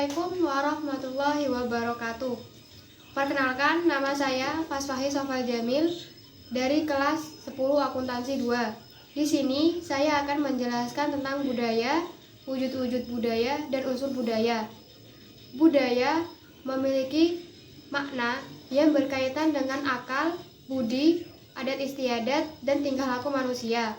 Assalamualaikum warahmatullahi wabarakatuh. Perkenalkan, nama saya Fasfahi Sofal Jamil dari kelas 10 Akuntansi 2. Di sini saya akan menjelaskan tentang budaya, wujud-wujud budaya, dan unsur budaya. Budaya memiliki makna yang berkaitan dengan akal, budi, adat istiadat, dan tingkah laku manusia.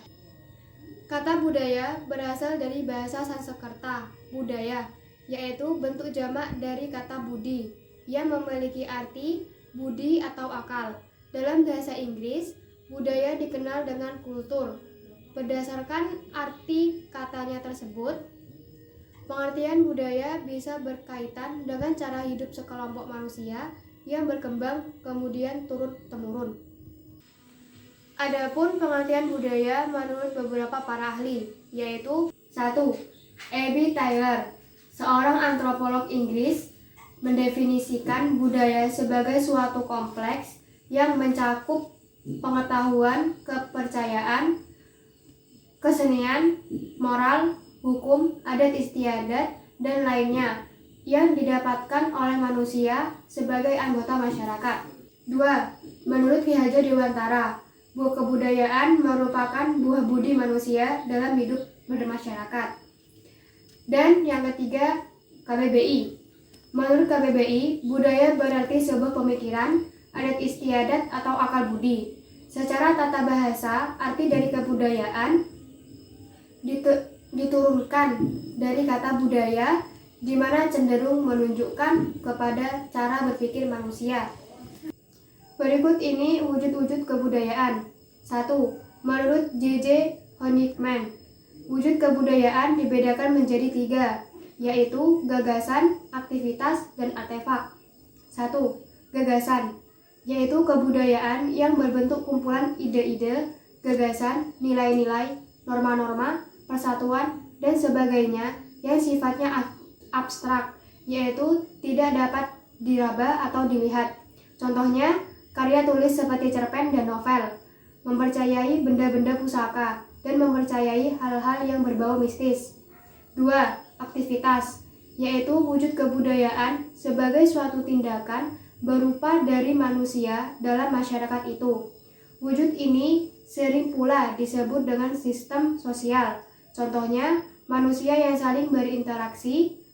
Kata budaya berasal dari bahasa Sanskerta, budaya, yaitu bentuk jamak dari kata budi, yang memiliki arti budi atau akal. Dalam bahasa Inggris, budaya dikenal dengan kultur. Berdasarkan arti katanya tersebut, pengertian budaya bisa berkaitan dengan cara hidup sekelompok manusia yang berkembang kemudian turun-temurun. Adapun pengertian budaya menurut beberapa para ahli, yaitu 1. A.B. Taylor, seorang antropolog Inggris, mendefinisikan budaya sebagai suatu kompleks yang mencakup pengetahuan, kepercayaan, kesenian, moral, hukum, adat istiadat, dan lainnya yang didapatkan oleh manusia sebagai anggota masyarakat. 2. Menurut Ki Hajar Dewantara, bahwa kebudayaan merupakan buah budi manusia dalam hidup bermasyarakat. Dan yang ketiga, KBBI. Menurut KBBI, budaya berarti sebuah pemikiran, adat istiadat atau akal budi. Secara tata bahasa, arti dari kebudayaan diturunkan dari kata budaya, di mana cenderung menunjukkan kepada cara berpikir manusia. Berikut ini wujud-wujud kebudayaan. 1. Menurut J.J. Honigman, wujud kebudayaan dibedakan menjadi 3, yaitu gagasan, aktivitas, dan artefak. 1. Gagasan, yaitu kebudayaan yang berbentuk kumpulan ide-ide, gagasan, nilai-nilai, norma-norma, persatuan, dan sebagainya yang sifatnya abstrak, yaitu tidak dapat diraba atau dilihat. Contohnya, karya tulis seperti cerpen dan novel, mempercayai benda-benda pusaka, dan mempercayai hal-hal yang berbau mistis. 2. Aktivitas, yaitu wujud kebudayaan sebagai suatu tindakan berupa dari manusia dalam masyarakat itu. Wujud ini sering pula disebut dengan sistem sosial. Contohnya, manusia yang saling berinteraksi,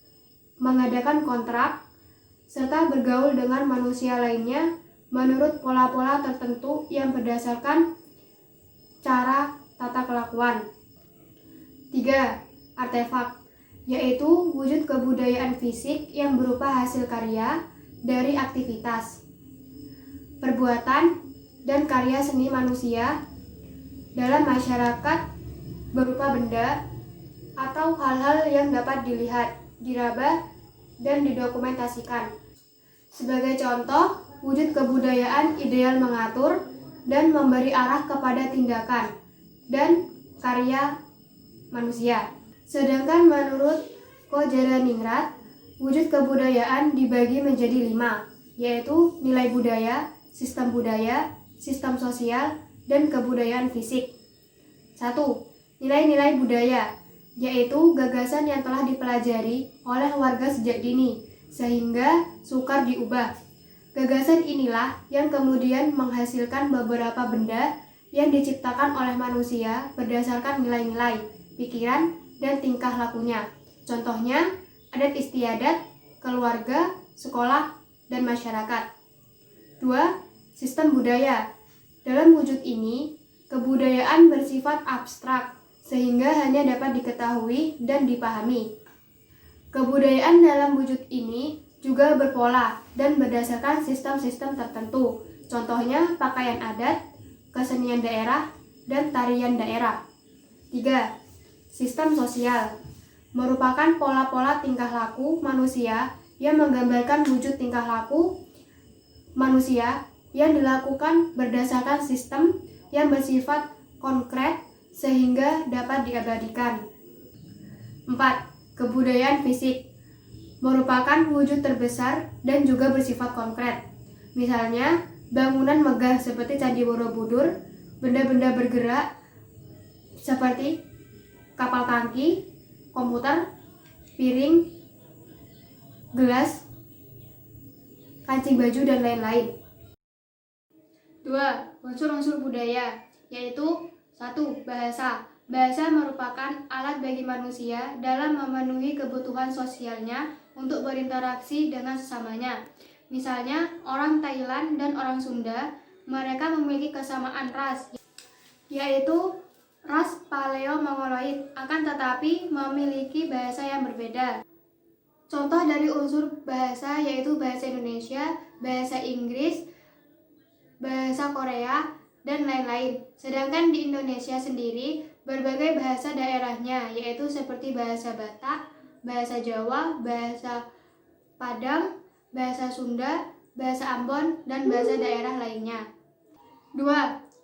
mengadakan kontrak, serta bergaul dengan manusia lainnya menurut pola-pola tertentu yang berdasarkan cara tata kelakuan. 3. Artefak, yaitu wujud kebudayaan fisik yang berupa hasil karya dari aktivitas, perbuatan, dan karya seni manusia dalam masyarakat berupa benda atau hal-hal yang dapat dilihat, diraba, dan didokumentasikan. Sebagai contoh, wujud kebudayaan ideal mengatur dan memberi arah kepada tindakan dan karya manusia. Sedangkan menurut Ko Jaraningrat, wujud kebudayaan dibagi menjadi 5, yaitu nilai budaya, sistem sosial, dan kebudayaan fisik. 1. Nilai-nilai budaya, yaitu gagasan yang telah dipelajari oleh warga sejak dini, sehingga sukar diubah. Gagasan inilah yang kemudian menghasilkan beberapa benda yang diciptakan oleh manusia berdasarkan nilai-nilai, pikiran, dan tingkah lakunya. Contohnya, adat istiadat, keluarga, sekolah, dan masyarakat. 2. Sistem budaya. Dalam wujud ini, kebudayaan bersifat abstrak, sehingga hanya dapat diketahui dan dipahami. Kebudayaan dalam wujud ini juga berpola dan berdasarkan sistem-sistem tertentu. Contohnya, pakaian adat, kesenian daerah, dan tarian daerah. 3. Sistem sosial merupakan pola-pola tingkah laku manusia yang menggambarkan wujud tingkah laku manusia yang dilakukan berdasarkan sistem yang bersifat konkret sehingga dapat diabadikan. 4. Kebudayaan fisik merupakan wujud terbesar dan juga bersifat konkret. Misalnya, bangunan megah seperti Candi Borobudur, benda-benda bergerak seperti kapal tangki, komputer, piring, gelas, kancing baju, dan lain-lain. 2. Unsur-unsur budaya, yaitu 1. Bahasa. Bahasa merupakan alat bagi manusia dalam memenuhi kebutuhan sosialnya untuk berinteraksi dengan sesamanya. Misalnya, orang Thailand dan orang Sunda, mereka memiliki kesamaan ras, yaitu ras Paleo-Mongoloid, akan tetapi memiliki bahasa yang berbeda. Contoh dari unsur bahasa yaitu bahasa Indonesia, bahasa Inggris, bahasa Korea, dan lain-lain. Sedangkan di Indonesia sendiri, berbagai bahasa daerahnya, yaitu seperti bahasa Batak, bahasa Jawa, bahasa Padang, bahasa Sunda, bahasa Ambon, dan bahasa daerah lainnya. 2.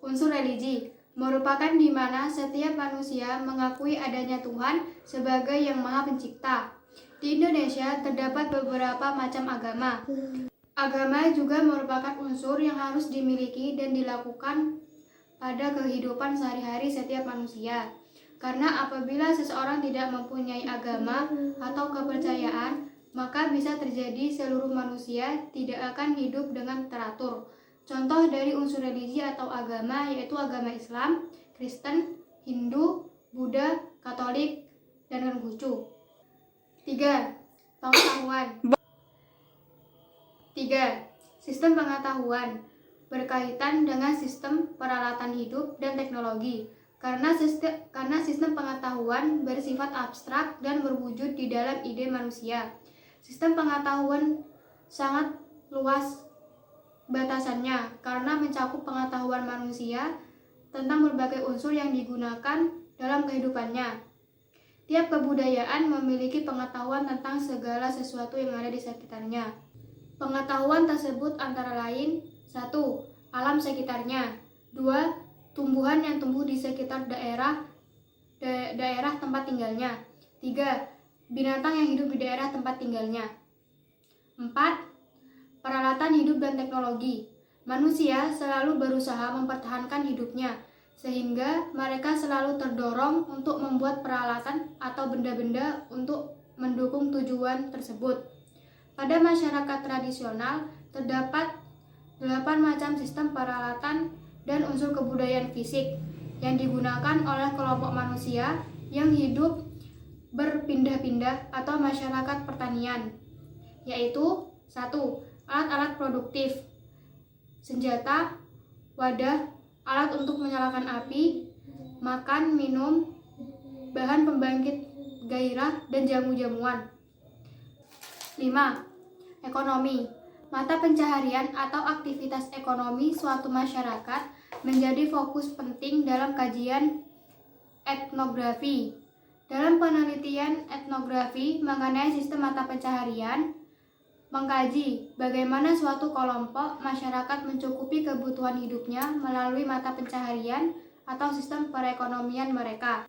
Unsur religi merupakan di mana setiap manusia mengakui adanya Tuhan sebagai yang Maha Pencipta. Di Indonesia terdapat beberapa macam agama. Agama juga merupakan unsur yang harus dimiliki dan dilakukan pada kehidupan sehari-hari setiap manusia. Karena apabila seseorang tidak mempunyai agama atau kepercayaan, maka bisa terjadi seluruh manusia tidak akan hidup dengan teratur. Contoh dari unsur religi atau agama yaitu agama Islam, Kristen, Hindu, Buddha, Katolik, dan Konghucu. 3. Pengetahuan. 3. Sistem pengetahuan berkaitan dengan sistem peralatan hidup dan teknologi. Karena sistem pengetahuan bersifat abstrak dan berwujud di dalam ide manusia. Sistem pengetahuan sangat luas batasannya karena mencakup pengetahuan manusia tentang berbagai unsur yang digunakan dalam kehidupannya. Tiap kebudayaan memiliki pengetahuan tentang segala sesuatu yang ada di sekitarnya. Pengetahuan tersebut antara lain 1. Alam sekitarnya. 2. Tumbuhan yang tumbuh di sekitar daerah tempat tinggalnya. 3. Binatang yang hidup di daerah tempat tinggalnya. 4. Peralatan hidup dan teknologi. Manusia selalu berusaha mempertahankan hidupnya, sehingga mereka selalu terdorong untuk membuat peralatan atau benda-benda untuk mendukung tujuan tersebut. Pada masyarakat tradisional, terdapat 8 macam sistem peralatan dan unsur kebudayaan fisik yang digunakan oleh kelompok manusia yang hidup berpindah-pindah atau masyarakat pertanian, yaitu 1. Alat-alat produktif, senjata, wadah, alat untuk menyalakan api, makan, minum, bahan pembangkit gairah, dan jamu-jamuan. 5. Ekonomi. Mata pencaharian atau aktivitas ekonomi suatu masyarakat menjadi fokus penting dalam kajian etnografi. Dalam penelitian etnografi mengenai sistem mata pencaharian, mengkaji bagaimana suatu kelompok masyarakat mencukupi kebutuhan hidupnya melalui mata pencaharian atau sistem perekonomian mereka.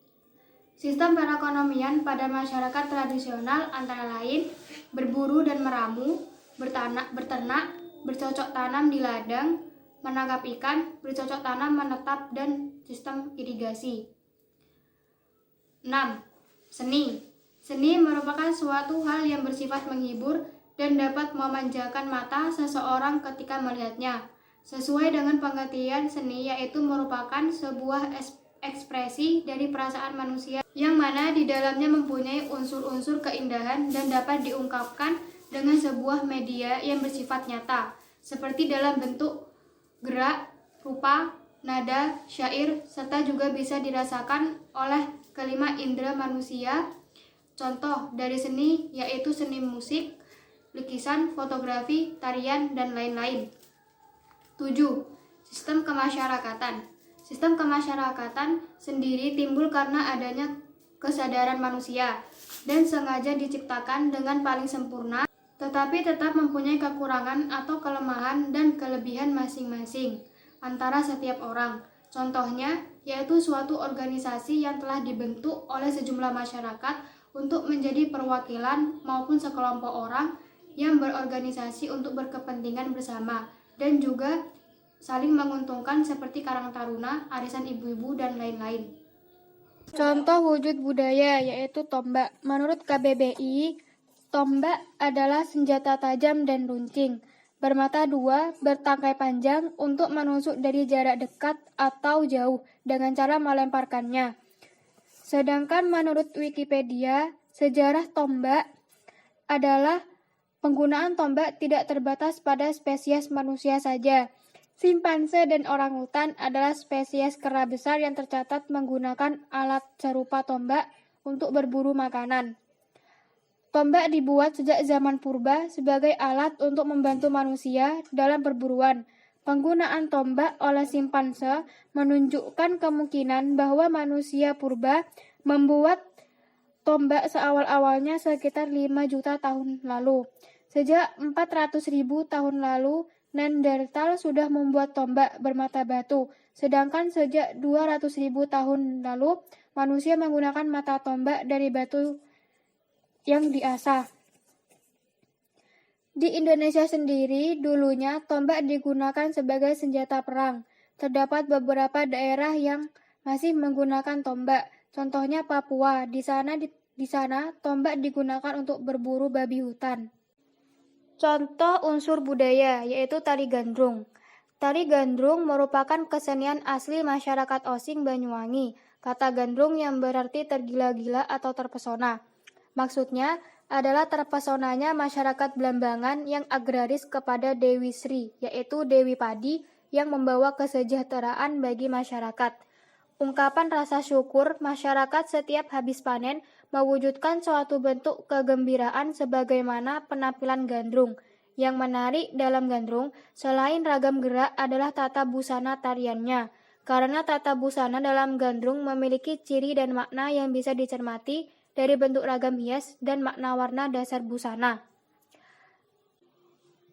Sistem perekonomian pada masyarakat tradisional antara lain berburu dan meramu, berternak, bercocok tanam di ladang, menangkap ikan, bercocok tanam menetap, dan sistem irigasi. 6. Seni. Seni merupakan suatu hal yang bersifat menghibur dan dapat memanjakan mata seseorang ketika melihatnya. Sesuai dengan pengertian seni, yaitu merupakan sebuah ekspresi dari perasaan manusia yang mana di dalamnya mempunyai unsur-unsur keindahan dan dapat diungkapkan dengan sebuah media yang bersifat nyata, seperti dalam bentuk gerak, rupa, nada, syair, serta juga bisa dirasakan oleh kelima indera manusia. Contoh dari seni yaitu seni musik, lukisan, fotografi, tarian, dan lain-lain. 7. Sistem kemasyarakatan. Sistem kemasyarakatan sendiri timbul karena adanya kesadaran manusia dan sengaja diciptakan dengan paling sempurna, tetapi tetap mempunyai kekurangan atau kelemahan dan kelebihan masing-masing antara setiap orang. Contohnya yaitu suatu organisasi yang telah dibentuk oleh sejumlah masyarakat untuk menjadi perwakilan maupun sekelompok orang yang berorganisasi untuk berkepentingan bersama dan juga saling menguntungkan seperti Karang Taruna, arisan ibu-ibu, dan lain-lain. Contoh wujud budaya yaitu tombak. Menurut KBBI, Tombak adalah senjata tajam dan runcing, bermata dua, bertangkai panjang untuk menusuk dari jarak dekat atau jauh dengan cara melemparkannya. Sedangkan menurut Wikipedia, sejarah tombak adalah penggunaan tombak tidak terbatas pada spesies manusia saja. Simpanse dan orangutan adalah spesies kera besar yang tercatat menggunakan alat serupa tombak untuk berburu makanan. Tombak dibuat sejak zaman purba sebagai alat untuk membantu manusia dalam perburuan. Penggunaan tombak oleh simpanse menunjukkan kemungkinan bahwa manusia purba membuat tombak seawal-awalnya sekitar 5 juta tahun lalu. Sejak 400.000 tahun lalu, Neanderthal sudah membuat tombak bermata batu, sedangkan sejak 200.000 tahun lalu, manusia menggunakan mata tombak dari batu yang diasah. Di Indonesia sendiri, dulunya tombak digunakan sebagai senjata perang. Terdapat beberapa daerah yang masih menggunakan tombak, contohnya Papua. Di sana tombak digunakan untuk berburu babi hutan. Contoh unsur budaya, yaitu tari gandrung. Tari gandrung merupakan kesenian asli masyarakat Osing Banyuwangi. Kata gandrung yang berarti tergila-gila atau terpesona. Maksudnya adalah terpesonanya masyarakat Blambangan yang agraris kepada Dewi Sri, yaitu Dewi Padi yang membawa kesejahteraan bagi masyarakat. Ungkapan rasa syukur masyarakat setiap habis panen mewujudkan suatu bentuk kegembiraan sebagaimana penampilan gandrung. Yang menarik dalam gandrung, selain ragam gerak adalah tata busana tariannya. Karena tata busana dalam gandrung memiliki ciri dan makna yang bisa dicermati dari bentuk ragam hias dan makna warna dasar busana.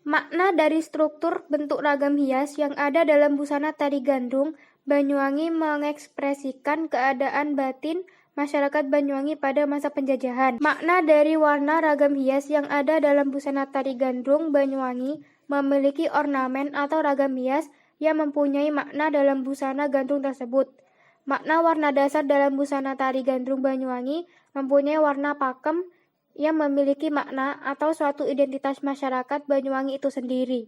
Makna dari struktur bentuk ragam hias yang ada dalam busana tari gandrung Banyuwangi mengekspresikan keadaan batin masyarakat Banyuwangi pada masa penjajahan. Makna dari warna ragam hias yang ada dalam busana tari gandrung Banyuwangi memiliki ornamen atau ragam hias yang mempunyai makna dalam busana gandrung tersebut. Makna warna dasar dalam busana tari gandrung Banyuwangi mempunyai warna pakem yang memiliki makna atau suatu identitas masyarakat Banyuwangi itu sendiri.